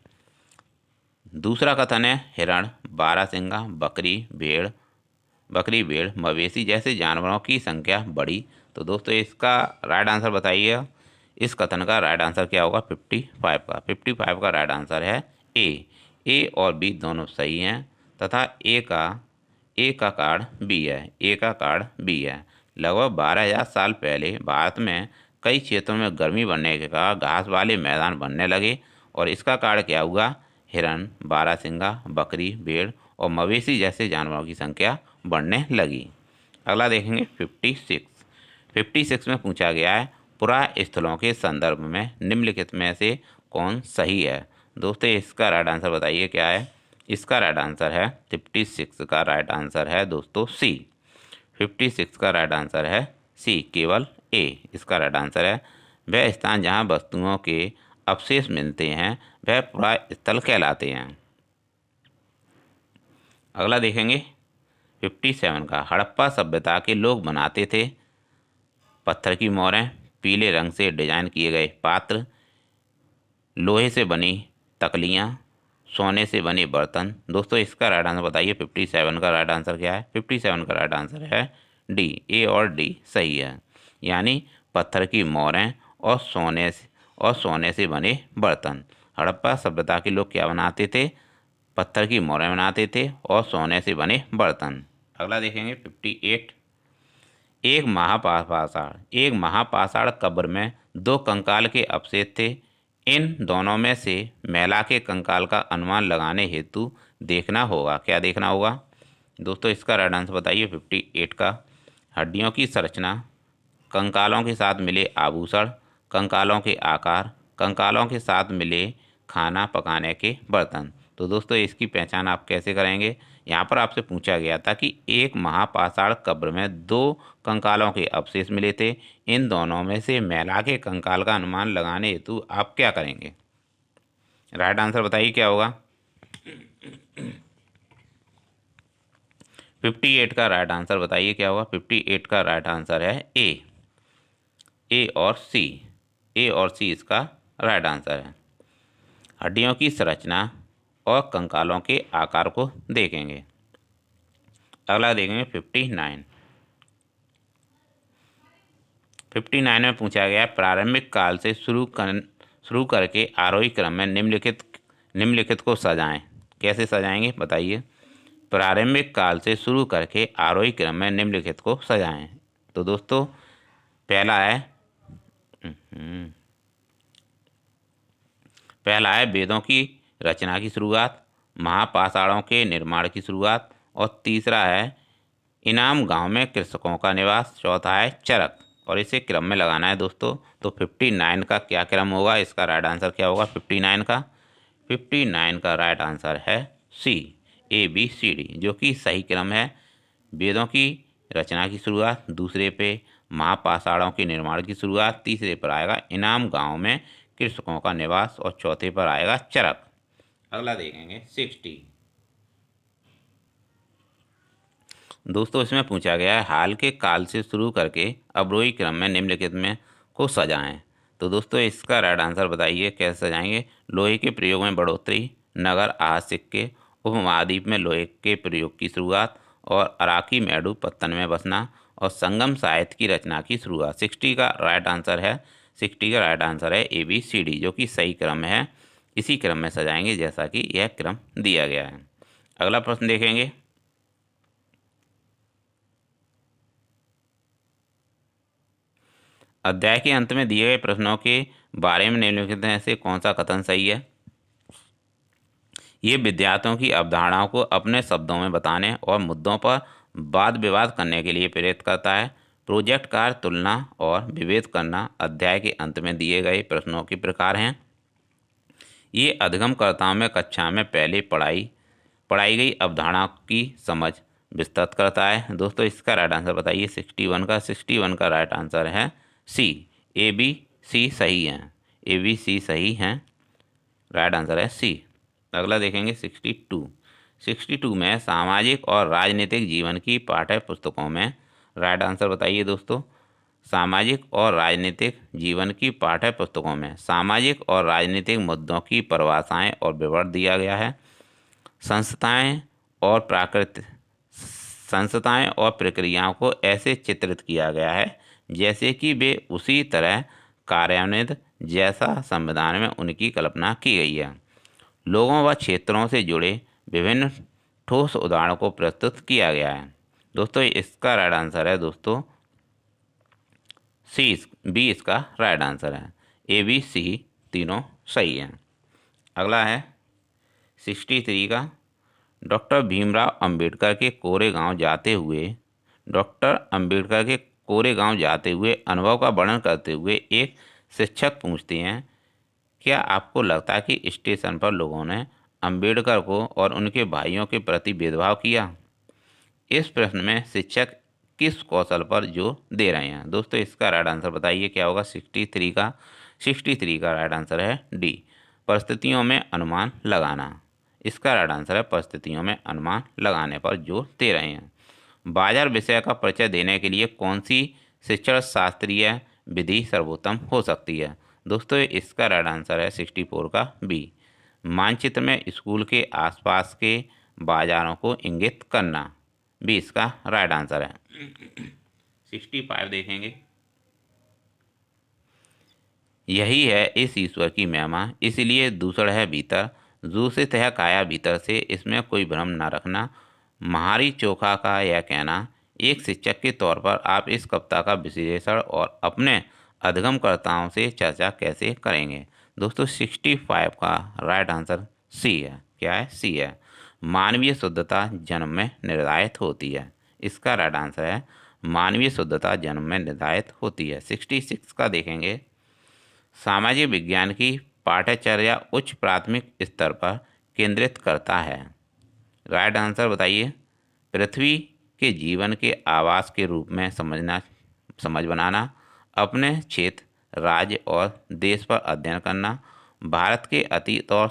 दूसरा कथन है हिरण, बारहसिंगा, बकरी, भेड़, मवेशी जैसे जानवरों की संख्या बढ़ी। तो दोस्तों इसका राइट आंसर बताइए। इस कथन का राइट आंसर क्या होगा? 55 का राइट आंसर है ए और बी दोनों सही हैं तथा ए का कार्ड बी है। लगभग 12,000 साल पहले भारत में कई क्षेत्रों में गर्मी बढ़ने के कारण घास वाले मैदान बनने लगे और इसका कारण क्या हुआ? हिरण, बारहसिंगा, बकरी, भेड़ और मवेशी जैसे जानवरों की संख्या बढ़ने लगी। अगला देखेंगे 56 में पूछा गया है पुरातन स्थलों के संदर्भ में निम्नलिखित में से कौन सही है? दोस्तों इसका राइट आंसर बताइए क्या है? इसका राइट आंसर है 56 का राइट आंसर है दोस्तों सी। 56 का राइट आंसर है सी, केवल ए इसका राइट आंसर है। वह स्थान जहाँ वस्तुओं के अवशेष मिलते हैं वह पुरातन स्थल कहलाते हैं। अगला देखेंगे 57 का। हड़प्पा सभ्यता के लोग बनाते थे पत्थर की मोहरें, पीले रंग से डिजाइन किए गए पात्र, लोहे से बनी तकलियाँ, सोने से बने बर्तन। दोस्तों इसका राइट आंसर बताइए। 57 का राइट आंसर क्या है? 57 का राइट आंसर है डी, ए और डी सही है। यानी पत्थर की मोहरें और सोने से बने बर्तन। हड़प्पा सभ्यता के लोग क्या बनाते थे? पत्थर की मोहरें बनाते थे और सोने से बने बर्तन। अगला देखेंगे 58। एक महापाषाण कब्र में 2 कंकाल के अवशेष थे। इन दोनों में से महिला के कंकाल का अनुमान लगाने हेतु देखना होगा। क्या देखना होगा? दोस्तों इसका राइट आंसर बताइए। 58 का। हड्डियों की संरचना, कंकालों के साथ मिले आभूषण, कंकालों के आकार, कंकालों के साथ मिले खाना पकाने के बर्तन। तो दोस्तों इसकी पहचान आप कैसे करेंगे? यहाँ पर आपसे पूछा गया था कि एक महापाषाण कब्र में 2 कंकालों के अवशेष मिले थे। इन दोनों में से महिला के कंकाल का अनुमान लगाने हेतु आप क्या करेंगे? राइट आंसर बताइए क्या होगा? 58 का राइट आंसर बताइए क्या होगा? 58 का राइट आंसर है ए और सी इसका राइट आंसर है। हड्डियों की संरचना और कंकालों के आकार को देखेंगे। अगला देखेंगे 59। 59 में पूछा गया प्रारंभिक काल से शुरू करके आरोही क्रम में निम्नलिखित को सजाएं। कैसे सजाएंगे बताइए। प्रारंभिक काल से शुरू करके आरोही क्रम में निम्नलिखित को सजाएं। तो दोस्तों पहला है वेदों की रचना की शुरुआत, महापाषाणों के निर्माण की शुरुआत, और तीसरा है इनाम गांव में कृषकों का निवास, चौथा है चरक। और इसे क्रम में लगाना है दोस्तों। तो 59 का क्या क्रम होगा, इसका राइट आंसर क्या होगा 59 का? 59 का राइट आंसर है सी, ABCD, जो कि सही क्रम है। वेदों की रचना की शुरुआत, दूसरे पे महापाषाणों के निर्माण की शुरुआत, तीसरे पर आएगा इनाम गांव में कृषकों का निवास, और चौथे पर आएगा चरक। अगला देखेंगे 60। दोस्तों इसमें पूछा गया है हाल के काल से शुरू करके अवरोही क्रम में निम्नलिखित में को सजाएं। तो दोस्तों इसका राइट आंसर बताइए कैसे सजाएंगे। लोहे के प्रयोग में बढ़ोतरी, नगर आज सिक्के, उपमहाद्वीप में लोहे के प्रयोग की शुरुआत, और अराकी मैडू पत्तन में बसना, और संगम साहित्य की रचना की शुरुआत। 60 का राइट आंसर है ABCD, जो कि सही क्रम है। इसी क्रम में सजाएंगे जैसा कि यह क्रम दिया गया है। अगला प्रश्न देखेंगे। अध्याय के अंत में दिए गए प्रश्नों के बारे में निम्नलिखित में से कौन सा कथन सही है। ये विद्यार्थियों की अवधारणाओं को अपने शब्दों में बताने और मुद्दों पर वाद विवाद करने के लिए प्रेरित करता है। प्रोजेक्ट कार्य तुलना और विभेद करना अध्याय के अंत में दिए गए प्रश्नों के प्रकार हैं। ये अधिगमकर्ताओं में कक्षा में पहले पढ़ाई गई अवधारणा की समझ विस्तृत करता है। दोस्तों इसका राइट आंसर बताइए। 61 का राइट आंसर है सी, ABC सही है। ABC सही है, राइट आंसर है सी। अगला देखेंगे 62 में सामाजिक और राजनीतिक जीवन की पाठ्य पुस्तकों में राइट आंसर बताइए दोस्तों। सामाजिक और राजनीतिक जीवन की पाठ्य पुस्तकों में सामाजिक और राजनीतिक मुद्दों की परिभाषाएं और विवरण दिया गया है। संस्थाएं और प्रक्रियाओं को ऐसे चित्रित किया गया है जैसे कि वे उसी तरह कार्यान्वित जैसा संविधान में उनकी कल्पना की गई है। लोगों व क्षेत्रों से जुड़े विभिन्न ठोस उदाहरणों को प्रस्तुत किया गया है। दोस्तों इसका राइट आंसर है दोस्तों बी, इसका राइट आंसर है। ABC तीनों सही हैं। अगला है 63 का। डॉक्टर भीमराव अंबेडकर के कोरेगांव जाते हुए अनुभव का वर्णन करते हुए एक शिक्षक पूछते हैं, क्या आपको लगता है कि स्टेशन पर लोगों ने अंबेडकर को और उनके भाइयों के प्रति भेदभाव किया? इस प्रश्न में शिक्षक किस कौशल पर जोर दे रहे हैं? दोस्तों इसका राइट आंसर बताइए क्या होगा। 63 का राइट आंसर है डी, परिस्थितियों में अनुमान लगाना। इसका राइट आंसर है परिस्थितियों में अनुमान लगाने पर जोर दे रहे हैं। बाजार विषय का परिचय देने के लिए कौन सी शिक्षण शास्त्रीय विधि सर्वोत्तम हो सकती है? दोस्तों इसका राइट आंसर है 64 का बी, मानचित्र में स्कूल के आसपास के बाजारों को इंगित करना। बी इसका राइट आंसर है। 65 देखेंगे। यही है इस ईश्वर की महिमा, इसलिए दूसरा है भीतर, दूषित है काया भीतर से, इसमें कोई भ्रम न रखना। महारी चोखा का यह कहना। एक शिक्षक के तौर पर आप इस कविता का विश्लेषण और अपने अधिगमकर्ताओं से चर्चा कैसे करेंगे? दोस्तों 65 का राइट आंसर सी है। क्या है? सी है। मानवीय शुद्धता जन्म में निर्धारित होती है। इसका राइट आंसर है मानवीय शुद्धता जन्म में निर्धारित होती है। 66 का देखेंगे। सामाजिक विज्ञान की पाठ्यचर्या उच्च प्राथमिक स्तर पर केंद्रित करता है। राइट आंसर बताइए। पृथ्वी के जीवन के आवास के रूप में समझ बनाना, अपने क्षेत्र, राज्य और देश पर अध्ययन करना, भारत के अतीत और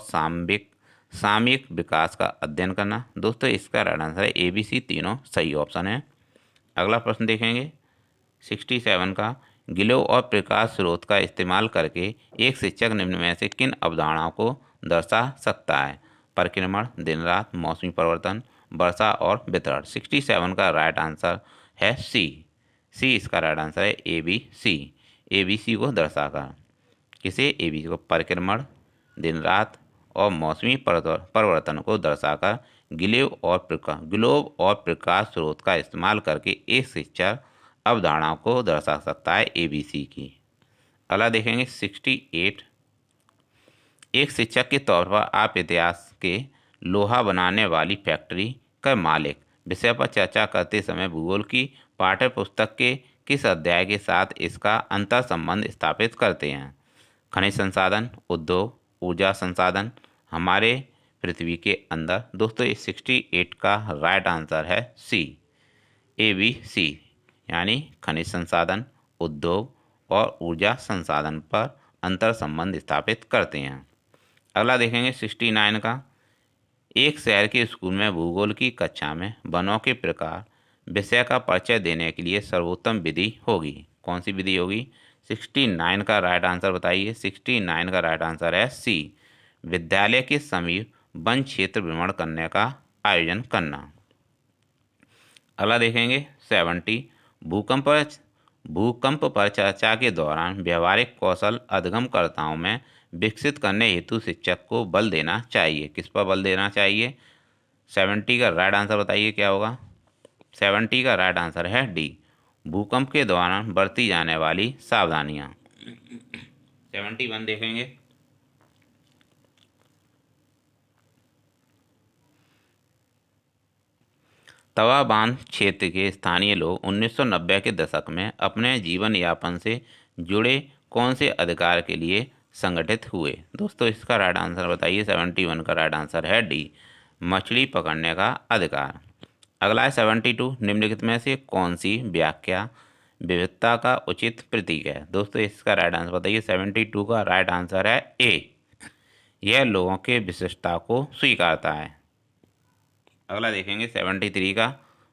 सामयिक विकास का अध्ययन करना। दोस्तों इसका राइट आंसर है ABC तीनों सही ऑप्शन है। अगला प्रश्न देखेंगे 67 का। गिलोय और प्रकाश स्रोत का इस्तेमाल करके एक शिक्षक निम्न में से किन अवधारणाओं को दर्शा सकता है? परिक्रमण, दिन रात, मौसमी परिवर्तन, वर्षा और वितरण। 67 का राइट आंसर है सी, इसका राइट आंसर है ABC। ABC को दर्शाकर। किसे? ABC को परिक्रमण, दिन रात और मौसमी परिवर्तन को दर्शाकर ग्लोब और प्रकाश स्रोत का इस्तेमाल करके एक शिक्षक अवधारणाओं को दर्शा सकता है ABC की। अगला देखेंगे 68। एक शिक्षक के तौर पर आप इतिहास के लोहा बनाने वाली फैक्ट्री का मालिक विषय पर चर्चा करते समय भूगोल की पाठ्य पुस्तक के किस अध्याय के साथ इसका अंतर संबंध स्थापित करते हैं? खनिज संसाधन, उद्योग, ऊर्जा संसाधन, हमारे पृथ्वी के अंदर। दोस्तों इस 68 का राइट आंसर है सी, ABC, यानी खनिज संसाधन, उद्योग और ऊर्जा संसाधन पर अंतर संबंध स्थापित करते हैं। अगला देखेंगे 69 का। एक शहर के स्कूल में भूगोल की कक्षा में वनों के प्रकार विषय का परिचय देने के लिए सर्वोत्तम विधि होगी। कौन सी विधि होगी? 69 का राइट आंसर बताइए। 69 का राइट आंसर है सी, विद्यालय के समीप वन क्षेत्र भ्रमण करने का आयोजन करना। अगला देखेंगे 70। भूकंप पर चर्चा के दौरान व्यवहारिक कौशल अध्ययनकर्ताओं में विकसित करने हेतु शिक्षक को बल देना चाहिए। किस पर बल देना चाहिए? 70 का राइट आंसर बताइए क्या होगा? 70 का राइट आंसर है डी, भूकंप के दौरान बरती जाने वाली सावधानियां। 71 देखेंगे। तवा बांध क्षेत्र के स्थानीय लोग 1990 के दशक में अपने जीवन यापन से जुड़े कौन से अधिकार के लिए संगठित हुए? दोस्तों इसका राइट आंसर बताइए। 71 का राइट आंसर है डी, मछली पकड़ने का अधिकार। अगला है 72। निम्नलिखित में से कौन सी व्याख्या विविधता का उचित प्रतीक है? दोस्तों इसका राइट आंसर बताइए। 72 का राइट आंसर है ए, यह लोगों के विशिष्टता को स्वीकारता है। अगला देखेंगे 73 का।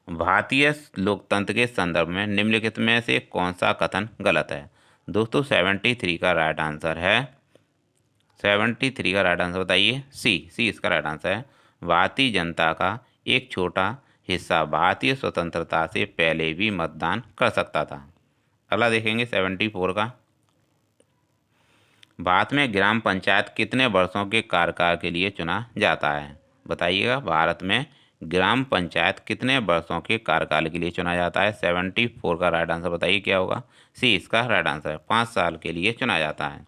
भारतीय लोकतंत्र के संदर्भ में निम्नलिखित में से कौन सा कथन गलत है? दोस्तों 73 का राइट आंसर है, 73 का राइट आंसर बताइए। सी इसका राइट आंसर है। भारतीय जनता का एक छोटा हिस्सा भारतीय स्वतंत्रता से पहले भी मतदान कर सकता था। अगला देखेंगे 74 का। भारत में ग्राम पंचायत कितने वर्षों के कार्यकाल के लिए चुना जाता है? बताइएगा, भारत में ग्राम पंचायत कितने वर्षों के कार्यकाल के लिए चुना जाता है? 74 का राइट आंसर बताइए क्या होगा? सी इसका राइट आंसर है, 5 साल के लिए चुना जाता है।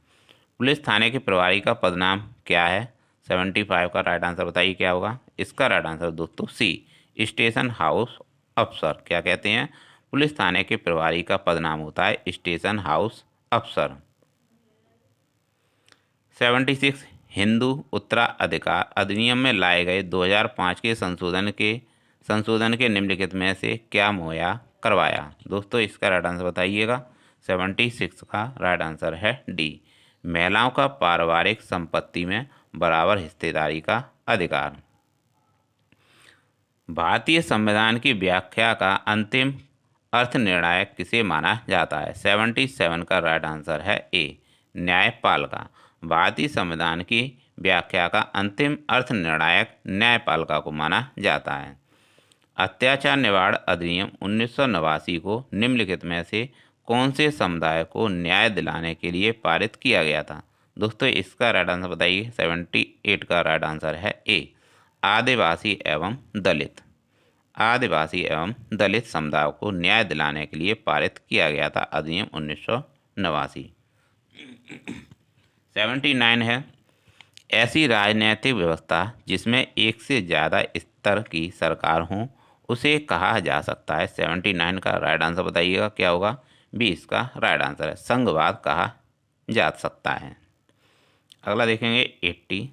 पुलिस थाने के प्रभारी का पदनाम क्या है? 75 का राइट आंसर बताइए क्या होगा? इसका राइट आंसर दोस्तों सी, स्टेशन हाउस अफसर। क्या कहते हैं? पुलिस थाने के प्रभारी का पदनाम होता है स्टेशन हाउस अफसर। 76। हिंदू उत्तराधिकार अधिनियम में लाए गए 2005 के संशोधन के निम्नलिखित में से क्या मुहैया करवाया? दोस्तों इसका राइट आंसर बताइएगा। 76 का राइट आंसर है डी, महिलाओं का पारिवारिक संपत्ति में बराबर हिस्सेदारी का अधिकार। भारतीय संविधान की व्याख्या का अंतिम अर्थ निर्णायक किसे माना जाता है? 77 का राइट आंसर है ए, न्यायपालिका। भारतीय संविधान की व्याख्या का अंतिम अर्थ निर्णायक न्यायपालिका को माना जाता है। अत्याचार निवारण अधिनियम 1989 को निम्नलिखित में से कौन से समुदाय को न्याय दिलाने के लिए पारित किया गया था? दोस्तों इसका राइट आंसर बताइए। 78 का राइट आंसर है ए, आदिवासी एवं दलित। आदिवासी एवं दलित समुदाय को न्याय दिलाने के लिए पारित किया गया था अधिनियम 1989। 79 है। ऐसी राजनीतिक व्यवस्था जिसमें एक से ज़्यादा स्तर की सरकार हो उसे कहा जा सकता है। 79 का राइट आंसर बताइएगा क्या होगा? बी इसका राइट आंसर है, संघवाद कहा जा सकता है। अगला देखेंगे 80।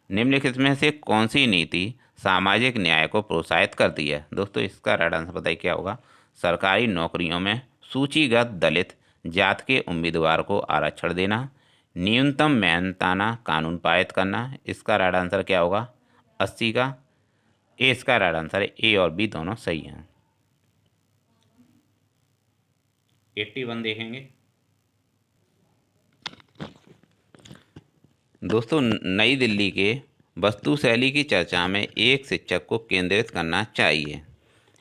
निम्नलिखित में से कौन सी नीति सामाजिक न्याय को प्रोत्साहित करती है? दोस्तों इसका राइट आंसर बताइए क्या होगा? सरकारी नौकरियों में सूचीगत दलित जात के उम्मीदवार को आरक्षण देना, न्यूनतम मेहनताना कानून पारित करना। इसका राइट आंसर क्या होगा? 80 का ए इसका राइट आंसर है, ए और बी दोनों सही हैं। 81 देखेंगे दोस्तों। नई दिल्ली के वस्तु शैली की चर्चा में एक शिक्षक को केंद्रित करना चाहिए।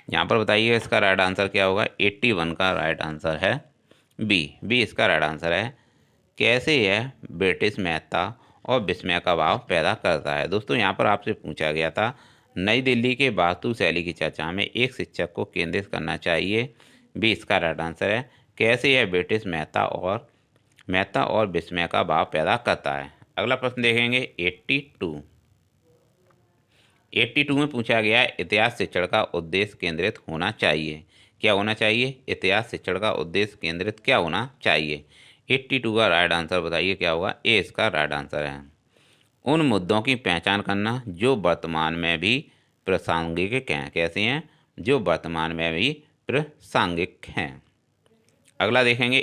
यहाँ पर बताइए इसका राइट आंसर क्या होगा? 81 का राइट आंसर है बी इसका राइट आंसर है। कैसे यह ब्रिटिश महत्ता और विस्मय का भाव पैदा करता है। दोस्तों यहाँ पर आपसे पूछा गया था नई दिल्ली के वास्तुशैली की चर्चा में एक शिक्षक को केंद्रित करना चाहिए। बी इसका राइट आंसर है। कैसे यह ब्रिटिश महत्ता और विस्मय का भाव पैदा करता है। अगला प्रश्न देखेंगे 82 में पूछा गया है इतिहास शिक्षण का उद्देश्य केंद्रित होना चाहिए। क्या होना चाहिए? इतिहास शिक्षण का उद्देश्य केंद्रित क्या होना चाहिए? 82 का राइट आंसर बताइए क्या होगा। ए इसका राइट आंसर है। उन मुद्दों की पहचान करना जो वर्तमान में भी प्रासंगिक हैं। कैसे हैं? जो वर्तमान में भी प्रासंगिक हैं। अगला देखेंगे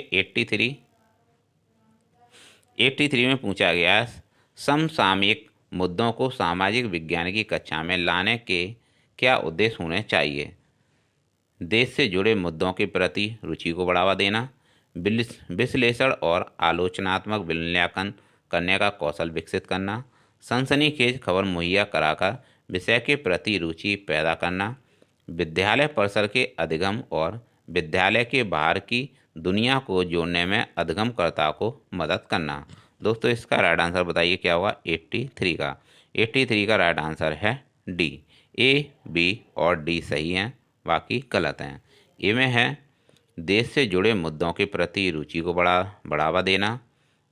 83 में पूछा गया है समसामयिक मुद्दों को सामाजिक विज्ञान की कक्षा में लाने के क्या उद्देश्य होने चाहिए। देश से जुड़े मुद्दों के प्रति रुचि को बढ़ावा देना, विश्लेषण और आलोचनात्मक मूल्यांकन करने का कौशल विकसित करना, सनसनीखेज खबर मुहैया कराकर विषय के प्रति रुचि पैदा करना, विद्यालय परिसर के अधिगम और विद्यालय के बाहर की दुनिया को जोड़ने में अधिगमकर्ता को मदद करना। दोस्तों इसका राइट आंसर बताइए क्या होगा। 83 का राइट आंसर है डी। ए, बी और डी सही हैं, बाकी गलत हैं। ए में है देश से जुड़े मुद्दों के प्रति रुचि को बढ़ावा देना,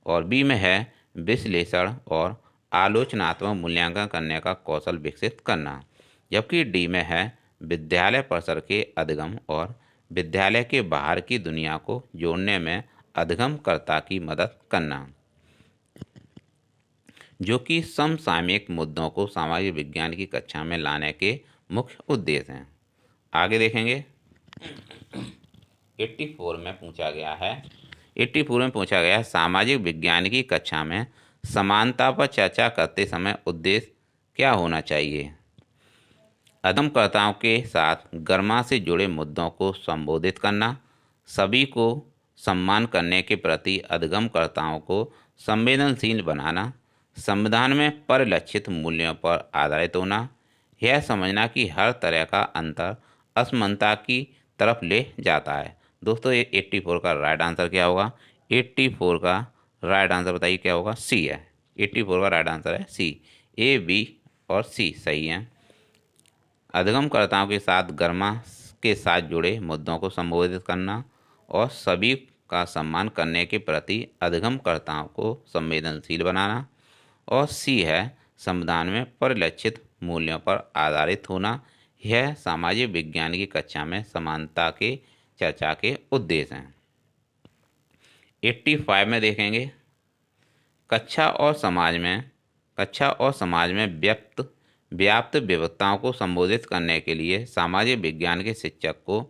और बी में है विश्लेषण और आलोचनात्मक मूल्यांकन करने का कौशल विकसित करना, जबकि डी में है विद्यालय परिसर के अधिगम और विद्यालय के बाहर की दुनिया को जोड़ने में अधिगमकर्ता की मदद करना, जो कि समसामयिक मुद्दों को सामाजिक विज्ञान की कक्षा में लाने के मुख्य उद्देश्य हैं। आगे देखेंगे 84 में पूछा गया है सामाजिक विज्ञान की कक्षा में समानता पर चर्चा करते समय उद्देश्य क्या होना चाहिए। अधिगमकर्ताओं के साथ गरिमा से जुड़े मुद्दों को संबोधित करना, सभी को सम्मान करने के प्रति अधिगमकर्ताओं को संवेदनशील बनाना, संविधान में परिलक्षित मूल्यों पर आधारित होना, यह समझना कि हर तरह का अंतर असमानता की तरफ ले जाता है। दोस्तों ये 84 का राइट आंसर क्या होगा। 84 का राइट आंसर बताइए क्या होगा। सी है। 84 का राइट आंसर है सी। ए, बी और सी सही हैं। अधिगमकर्ताओं के साथ गरिमा के साथ जुड़े मुद्दों को संबोधित करना और सभी का सम्मान करने के प्रति अधिगमकर्ताओं को संवेदनशील बनाना, और सी है संविधान में परिलक्षित मूल्यों पर आधारित होना। यह सामाजिक विज्ञान की कक्षा में समानता के चर्चा के उद्देश्य हैं। 85 में देखेंगे कक्षा और समाज में व्याप्त विविधताओं को संबोधित करने के लिए सामाजिक विज्ञान के शिक्षक को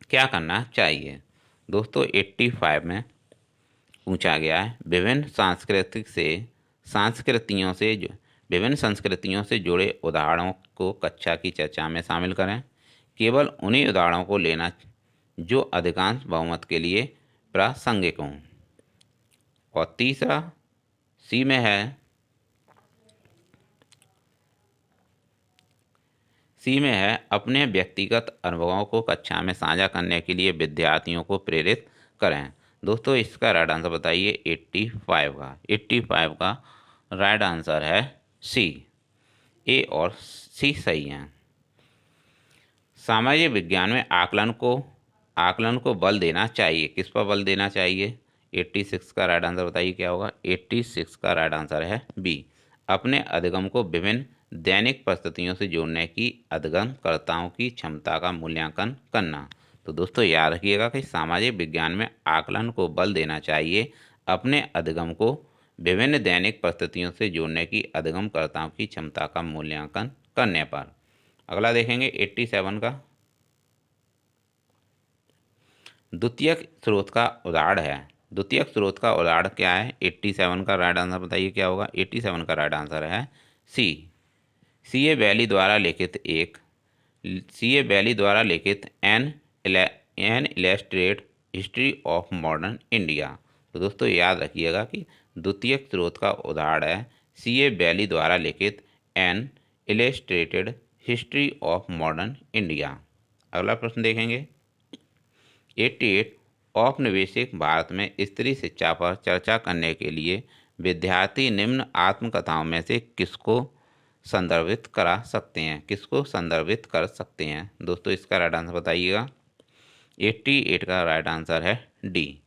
क्या करना चाहिए। दोस्तों 85 में पूछा गया है विभिन्न संस्कृतियों से जुड़े उदाहरणों को कक्षा की चर्चा में शामिल करें। केवल उन्हीं उदाहरणों को लेना जो अधिकांश बहुमत के लिए प्रासंगिक हों। और तीसरा सी में है अपने व्यक्तिगत अनुभवों को कक्षा में साझा करने के लिए विद्यार्थियों को प्रेरित करें। दोस्तों इसका राइट आंसर बताइए। 85 का राइट आंसर है सी। ए और सी सही हैं। सामाजिक विज्ञान में आकलन को बल देना चाहिए। किस पर बल देना चाहिए। 86 का राइट आंसर बताइए क्या होगा। 86 का राइट आंसर है बी। अपने अधिगम को विभिन्न दैनिक परिस्थितियों से जोड़ने की अधिगमकर्ताओं की क्षमता का मूल्यांकन करना। तो दोस्तों याद रखिएगा कि सामाजिक विज्ञान में आकलन को बल देना चाहिए अपने अधिगम को विभिन्न दैनिक परिस्थितियों से जोड़ने की अधिगमकर्ताओं की क्षमता का मूल्यांकन करने पर। अगला देखेंगे 87 का द्वितीयक स्रोत का उदाहरण क्या है। 87 का राइट आंसर बताइए क्या होगा। 87 का राइट आंसर है सी। सी ए वैली द्वारा लिखित an illustrate history of modern India. तो दोस्तों याद रखिएगा कि द्वितीयक स्रोत का उदाहरण है सी ए वैली द्वारा लिखित an illustrated history of modern India. अगला प्रश्न देखेंगे 88 औपनिवेशिक भारत में स्त्री शिक्षा पर चर्चा करने के लिए विद्यार्थी निम्न आत्मकथाओं में से किसको संदर्भित करा सकते हैं, किसको संदर्भित कर सकते हैं? दोस्तों इसका राइट आंसर बताइएगा। 88 का राइट आंसर है डी,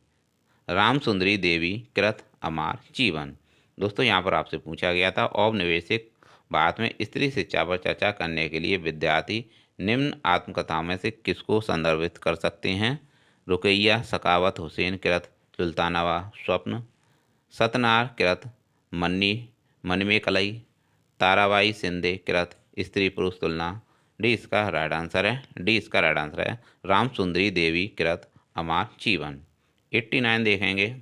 रामसुंदरी देवी कृत अमर जीवन। दोस्तों यहाँ पर आपसे पूछा गया था औपनिवेशिक भारत में स्त्री शिक्षा पर चर्चा करने के लिए विद्यार्थी निम्न आत्मकथाओं में से किसको संदर्भित कर सकते हैं? रुकैया सखावत हुसैन कृत सुल्तानावा स्वप्न, सतनार कृत मन्नी मन में कलई, ताराबाई शिंदे कृत स्त्री पुरुष तुलना। डी इसका राइट आंसर है, डी इसका राइट आंसर है रामसुंदरी देवी कृत अमर जीवन। 89 देखेंगे,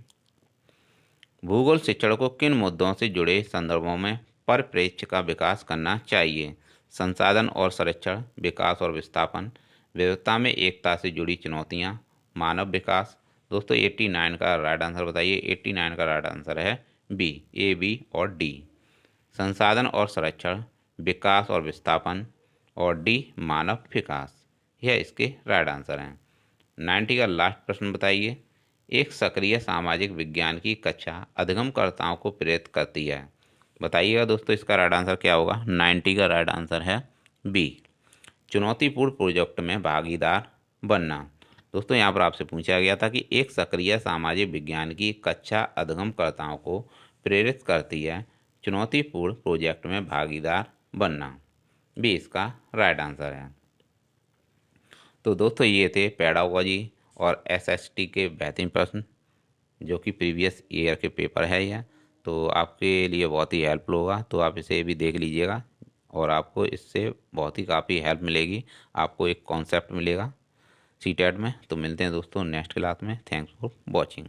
भूगोल शिक्षण को किन मुद्दों से जुड़े संदर्भों में परिप्रेक्ष्य का विकास करना चाहिए? संसाधन और संरक्षण, विकास और विस्थापन, विविधता में एकता से जुड़ी चुनौतियां, मानव विकास। दोस्तों 89 का राइट आंसर बताइए। 89 का राइट आंसर है बी, ए, बी और डी, संसाधन और संरक्षण, विकास और विस्थापन और डी मानव विकास। यह इसके राइट आंसर हैं। 90 का लास्ट प्रश्न बताइए, एक सक्रिय सामाजिक विज्ञान की कक्षा अधिगमकर्ताओं को प्रेरित करती है। बताइएगा दोस्तों इसका राइट आंसर क्या होगा? 90 का राइट आंसर है बी, चुनौतीपूर्ण प्रोजेक्ट में भागीदार बनना। दोस्तों यहाँ पर आपसे पूछा गया था कि एक सक्रिय सामाजिक विज्ञान की कक्षा अधिगमकर्ताओं को प्रेरित करती है चुनौतीपूर्ण प्रोजेक्ट में भागीदार बनना। बी इसका राइट आंसर है। तो दोस्तों ये थे पेडागोजी और एसएसटी के बेहतरीन प्रश्न जो कि प्रीवियस ईयर के पेपर है यह, तो आपके लिए बहुत ही हेल्पफुल होगा। तो आप इसे भी देख लीजिएगा और आपको इससे बहुत ही काफ़ी हेल्प मिलेगी, आपको एक कॉन्सेप्ट मिलेगा सीटेट में। तो मिलते हैं दोस्तों नेक्स्ट क्लास में। Thanks for watching.